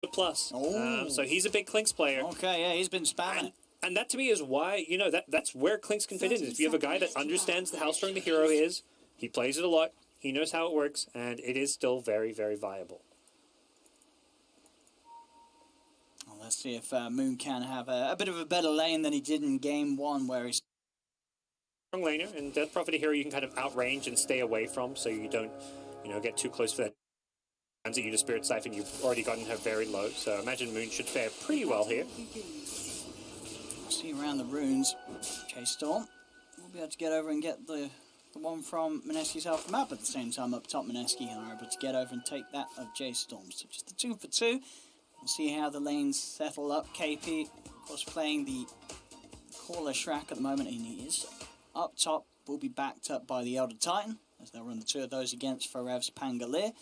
plus. Oh. So he's a big Clinks player. Okay, yeah, he's been spamming. And that to me is why, you know, that's where Clinks can fit in. If you have a guy that understands how strong the hero is, he plays it a lot, he knows how it works, and it is still very, very viable. Well, let's see if Moon can have a bit of a better lane than he did in game one, where he's Strong laner, and Death Prophet a hero you can kind of outrange and stay away from, so you don't, you know, get too close for that. That you to Spirit Siphon, you've already gotten her very low, so imagine Moon should fare pretty well here. See around the runes, J.Storm will be able to get over and get the one from Mineski's alpha map. At the same time, up top, Mineski are able to get over and take that of J.Storm. So just the 2 for 2. We'll see how the lanes settle up. KP, of course, playing the Caller Shrek at the moment, and he is up top. Will be backed up by the Elder Titan, as they'll run the 2 of those against Farev's Pangolier.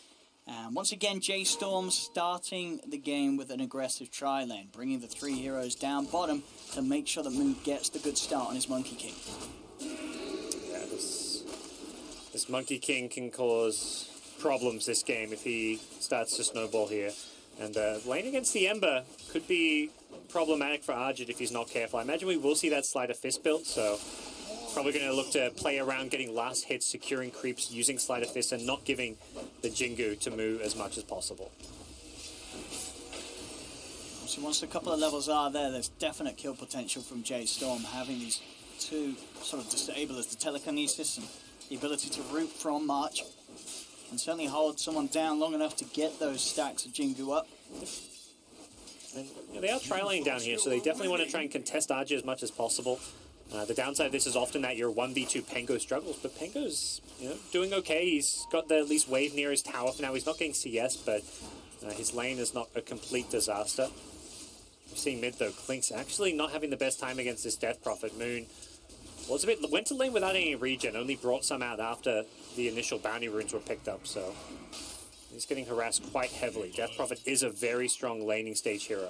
Once again, J.Storm starting the game with an aggressive tri-lane, bringing the 3 heroes down bottom to make sure that Moon gets the good start on his Monkey King. Yeah, this Monkey King can cause problems this game if he starts to snowball here. And lane against the Ember could be problematic for Arjit if he's not careful. I imagine we will see that Sleight of Fist built, so probably going to look to play around getting last hits, securing creeps, using Sleight of Fist, and not giving the Jingu to move as much as possible. So once a couple of levels are there, there's definite kill potential from J.Storm, having these 2 sort of disablers, the telekinesis and the ability to root from March, and certainly hold someone down long enough to get those stacks of Jingu up. And, you know, they are tri-laning down here, so they definitely want to try and contest Arjit as much as possible. The downside of this is often that your 1v2 Pengo struggles, but Pengo's, you know, doing okay. He's got the at least wave near his tower for now. He's not getting CS, but his lane is not a complete disaster. We're seeing mid though, Clinks actually not having the best time against this Death Prophet. Moon went to lane without any regen, only brought some out after the initial bounty runes were picked up, so he's getting harassed quite heavily. Death Prophet is a very strong laning stage hero.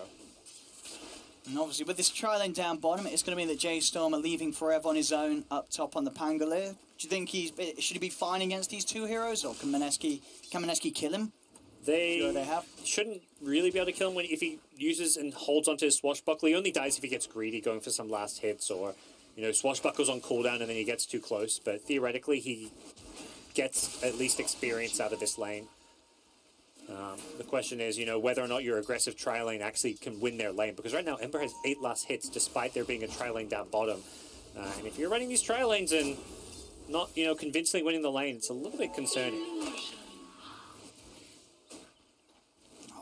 And obviously with this tri-lane down bottom, it's going to mean that J.Storm are leaving Forever on his own up top on the Pangolier. Do you think should he be fine against these 2 heroes, or can Mineski kill him? They shouldn't really be able to kill him if he uses and holds onto his Swashbuckler. He only dies if he gets greedy, going for some last hits, or, you know, Swashbuckle's on cooldown and then he gets too close. But theoretically, he gets at least experience out of this lane. The question is, you know, whether or not your aggressive tri-lane actually can win their lane. Because right now, Ember has 8 last hits, despite there being a tri-lane down bottom. And if you're running these tri-lanes and not, you know, convincingly winning the lane, it's a little bit concerning.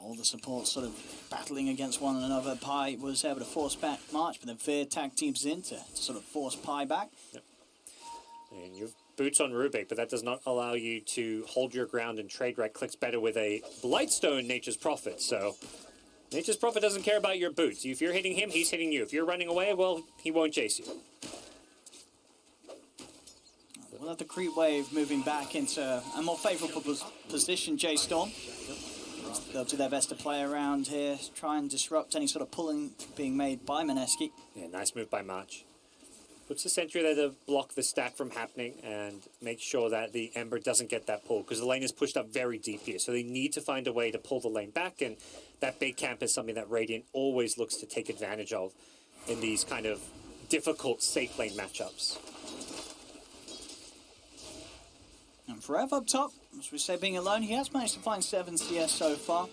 All the supports sort of battling against one another. Pi was able to force back March, but then Fear tag teams in to sort of force Pi back. Yep. And you've boots on Rubik, but that does not allow you to hold your ground and trade right clicks better with a Blightstone Nature's Prophet. So Nature's Prophet doesn't care about your boots. If you're hitting him, he's hitting you. If you're running away, well, he won't chase you. We'll have the creep wave moving back into a more favourable position, J.Storm. They'll do their best to play around here, try and disrupt any sort of pulling being made by Mineski. Yeah, nice move by March. Puts the sentry there to block the stack from happening and make sure that the Ember doesn't get that pull, because the lane is pushed up very deep here. So they need to find a way to pull the lane back, and that big camp is something that Radiant always looks to take advantage of in these kind of difficult safe lane matchups. And Forever up top, as we say, being alone, he has managed to find 7 CS so far.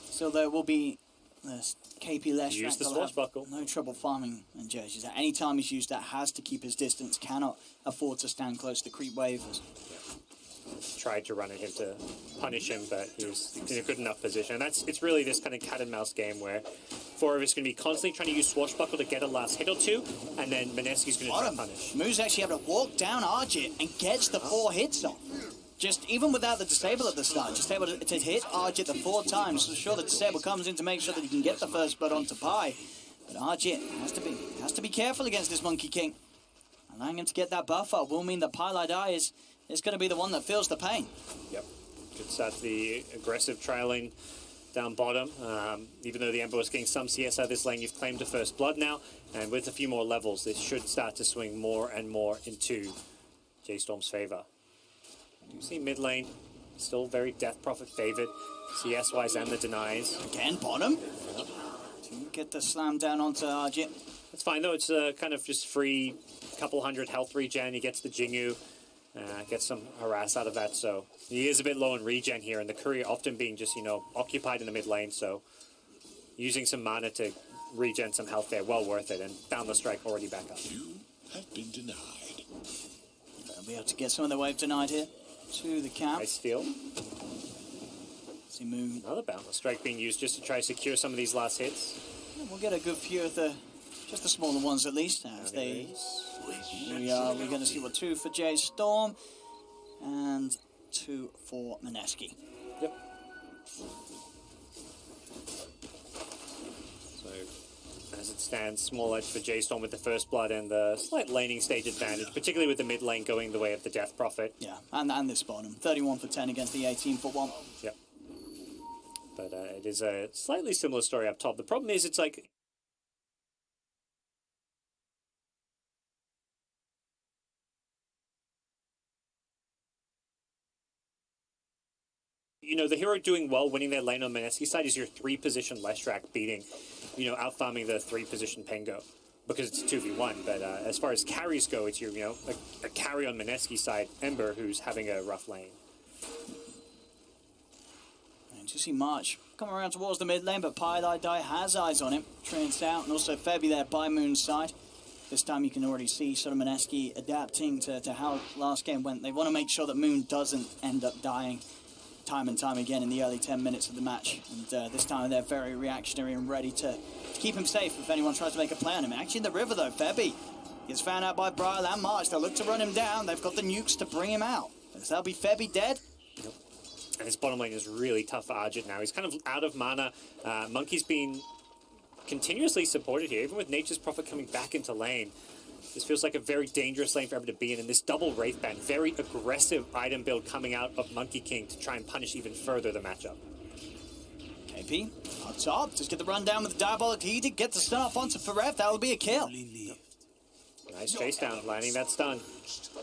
So there will be KP less. Use the Swashbuckle. No trouble farming and jerseys. At any time he's used that, has to keep his distance, cannot afford to stand close to creep wavers. Tried to run at him to punish him, but he was in a good enough position. And it's really this kind of cat and mouse game where four of us going to be constantly trying to use Swashbuckle to get a last hit or 2, and then Mineski's going to try to punish. Moose actually able to walk down Arjit and gets the 4 hits off. Just even without the disable at the start, just able to hit Arjit the 4 times. So sure, the disable comes in to make sure that he can get the first blood onto Pi. But Arjit has to be careful against this Monkey King. Allowing him to get that buffer will mean that Pylai is going to be the one that feels the pain. Yep. Good start to the aggressive trailing down bottom. Even though the Ember was getting some CS out of this lane, you've claimed the first blood now. And with a few more levels, this should start to swing more and more into J.Storm's favor. You see mid lane, Still very Death Prophet favored. CS-wise and the denies. Again, bottom. To get the slam down onto Arjit. That's fine though, it's kind of just free, couple hundred health regen. He gets the Jingu, gets some harass out of that, so he is a bit low in regen here, and the courier often being just, you know, occupied in the mid lane, so using some mana to regen some health there, well worth it, and down the strike already back up. You have been denied. They'll be able to get some of the wave denied here to the camp. Nice steal. See Moon. Another boundless strike being used just to try to secure some of these last hits. Yeah, we'll get a good few of the, just the smaller ones at least. As they, we're going to see what 2 for J.Storm and 2 for Mineski. Yep. So, as it stands, small edge for J.Storm with the first blood and the slight laning stage advantage, particularly with the mid lane going the way of the Death Prophet. Yeah, and this bottom. 31 for 10 against the 18 for 1. Yep. But it is a slightly similar story up top. The problem is it's like... You know, the hero doing well, winning their lane on Mineski's side is your 3-position Leshrac beating, you know, out-farming the 3-position Pengo. Because it's 2v1, but as far as carries go, it's your, you know, a carry on Mineski's side, Ember, who's having a rough lane. And you see March come around towards the mid lane, but Pyli Die has eyes on him. Trains out, and also Febby there by Moon's side. This time you can already see sort of Mineski adapting to how last game went. They want to make sure that Moon doesn't end up dying time and time again in the early 10 minutes of the match. And this time they're very reactionary and ready to keep him safe if anyone tries to make a play on him. Actually in the river though, Febby gets found out by Bryle and March. They'll look to run him down. They've got the nukes to bring him out. That'll be Febby dead. Yep. And his bottom lane is really tough for Arjit now. He's kind of out of mana. Monkey's been continuously supported here, even with Nature's Prophet coming back into lane. This feels like a very dangerous lane for Ember to be in, and this double Wraith Band, very aggressive item build coming out of Monkey King to try and punish even further the matchup. KP up top, just get the run down with the Diabolic Edict, get the stun off onto Farev, that'll be a kill. Nice chase down, landing that stun.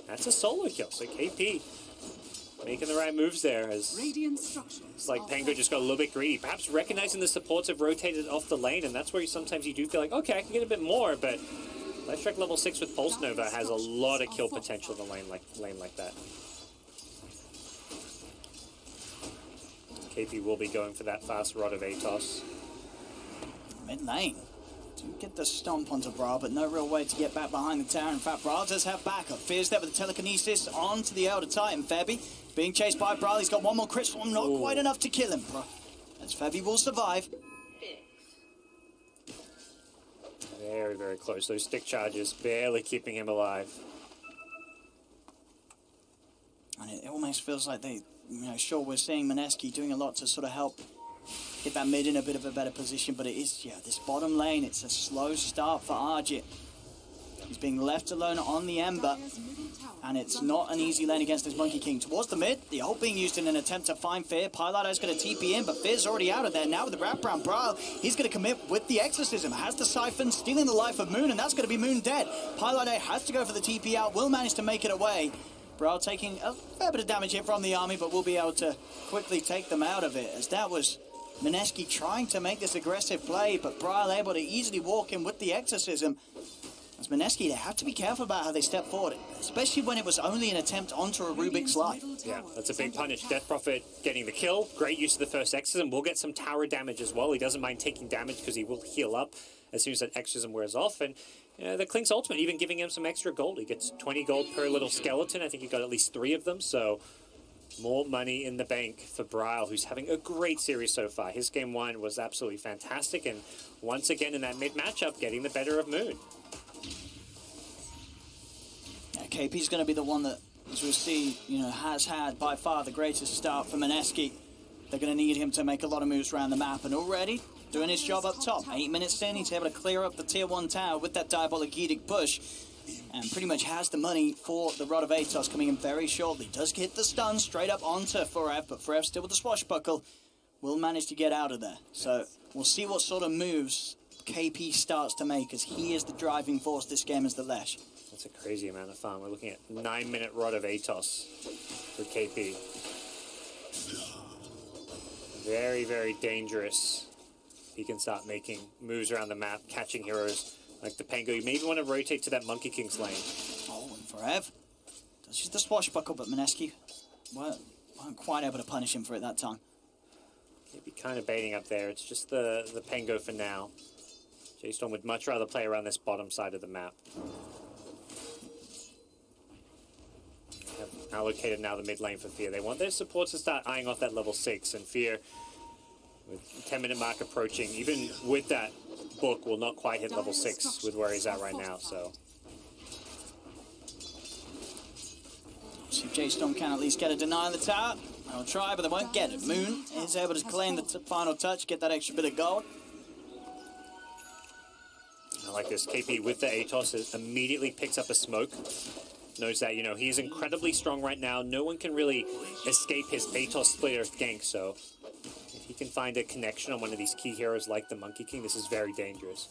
That's a solo kill, so KP making the right moves there. As it's like Pango just got a little bit greedy, perhaps recognizing the supports have rotated off the lane, and that's where sometimes you do feel like, okay, I can get a bit more, but Leshrac level 6 with Pulse Nova has a lot of kill potential in a lane like that. KP will be going for that fast Rod of Atos. Mid lane. Do get the stomp onto Bra, but no real way to get back behind the tower. In fact, Bra does have backup. Fears there with the telekinesis onto the Elder Titan. Febby being chased by Bra. He's got one more crit swarm, not quite enough to kill him. As Febby will survive. Very, very close. Those stick charges barely keeping him alive. And it almost feels like they, you know, sure, we're seeing Mineski doing a lot to sort of help get that mid in a bit of a better position, but it is, yeah, this bottom lane, it's a slow start for Arjit. He's being left alone on the Ember, and it's not an easy lane against this Monkey King. Towards the mid, the ult being used in an attempt to find Fear. Pylido's going to TP in, but Fear's already out of there. Now with the wraparound Braille, he's going to commit with the Exorcism. Has the Siphon, stealing the life of Moon, and that's going to be Moon dead. Pylido has to go for the TP out, will manage to make it away. Braille taking a fair bit of damage here from the army, but will be able to quickly take them out of it, as that was Mineski trying to make this aggressive play, but Braille able to easily walk in with the Exorcism. As Mineski, they have to be careful about how they step forward, especially when it was only an attempt onto a Rubik's life. Yeah, that's a big punish. Death Prophet getting the kill. Great use of the first Exorcism. Will get some tower damage as well. He doesn't mind taking damage because he will heal up as soon as that Exorcism wears off. And the Klink's ultimate even giving him some extra gold. He gets 20 gold per little skeleton. I think he got at least 3 of them, so more money in the bank for Bryle, who's having a great series so far. His game 1 was absolutely fantastic, and once again in that mid matchup, getting the better of Moon. Yeah, KP's going to be the one that, as we'll see, has had by far the greatest start for Mineski. They're going to need him to make a lot of moves around the map, and already doing his job up top. 8 minutes in, he's able to clear up the tier 1 tower with that Diabolic Edict push, and pretty much has the money for the Rod of Atos coming in very shortly. Does get the stun straight up onto Forev, but Forev still with the swashbuckle will manage to get out of there. So we'll see what sort of moves KP starts to make, as he is the driving force this game as the Lesh. That's a crazy amount of farm. We're looking at 9-minute Rod of Atos for KP. Very, very dangerous. He can start making moves around the map, catching heroes like the Pango. You maybe want to rotate to that Monkey King's lane. Oh, and Forev does use the swashbuckle, but Mineski weren't quite able to punish him for it that time. Maybe kind of baiting up there. It's just the Pango for now. J.Storm would much rather play around this bottom side of the map. Have allocated now the mid lane for Fear. They want their supports to start eyeing off that level 6, and Fear, with 10-minute mark approaching, even with that book, will not quite hit level 6 with where he's at right now, so... See if J.Storm can at least get a deny on the tower. They'll try, but they won't get it. Moon is able to claim the final touch, get that extra bit of gold. I like this. KP with the Atos immediately picks up a smoke. Knows that, you know, he's incredibly strong right now. No one can really escape his Atos splitter gank, so if he can find a connection on one of these key heroes like the Monkey King, this is very dangerous.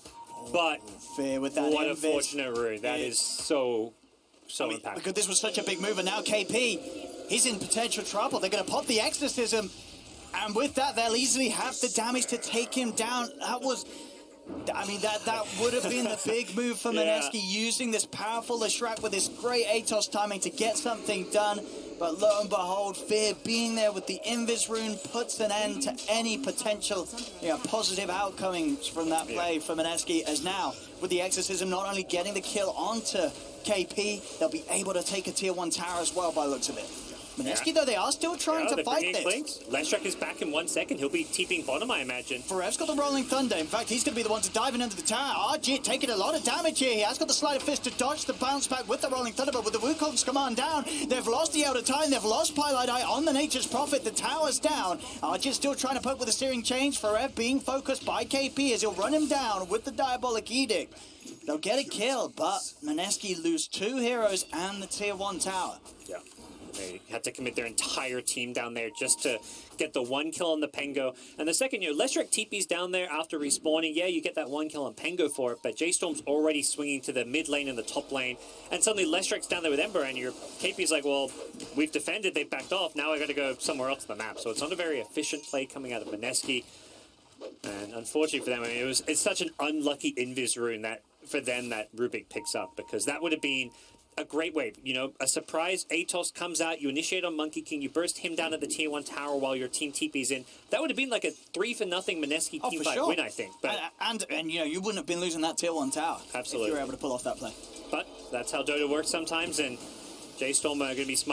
But Fear with that what a fortunate rune. That is so impactful. Because this was such a big move, and now KP, he's in potential trouble. They're going to pop the Exorcism, and with that, they'll easily have the damage to take him down. That was... I mean, that would have been the big move for Mineski, using this powerful Leshrac with this great Atos timing to get something done. But lo and behold, Fear being there with the Invis rune puts an end to any potential positive outcomes from that play for Mineski, as now, with the Exorcism not only getting the kill onto KP, they'll be able to take a tier 1 tower as well by the looks of it. Mineski, though, they are still trying to fight this. Leshrac is back in 1 second. He'll be TPing bottom, I imagine. Forev's got the Rolling Thunder. In fact, he's going to be the one to dive in under the tower. RG taking a lot of damage here. He has got the Sleight of Fist to dodge the bounce back with the Rolling Thunder, but with the Wukong's command down, they've lost the Elder Titan, they've lost Pilot Eye on the Nature's Prophet. The tower's down. RG still trying to poke with the Searing Change. Forev being focused by KP as he'll run him down with the Diabolic Edict. They'll get a kill, but Mineski lose 2 heroes and the tier 1 tower. Yeah. They had to commit their entire team down there just to get the 1 kill on the Pango. And the second, Leshrac TP's down there after respawning. Yeah, you get that 1 kill on Pango for it, but J.Storm's already swinging to the mid lane and the top lane. And suddenly Leshrac's down there with Ember, and your KP's like, well, we've defended, they've backed off, now I got to go somewhere else on the map. So it's not a very efficient play coming out of Mineski. And unfortunately for them, I mean, it's such an unlucky Invis rune that for them that Rubik picks up, because that would have been a great way, a surprise Atos comes out, you initiate on Monkey King, you burst him down at the tier 1 tower while your team TP's in. That would have been like a 3-0 Mineski team fight win, I think. But and you wouldn't have been losing that tier 1 tower. Absolutely. If you were able to pull off that play. But that's how Dota works sometimes, and J.Storm are going to be smart.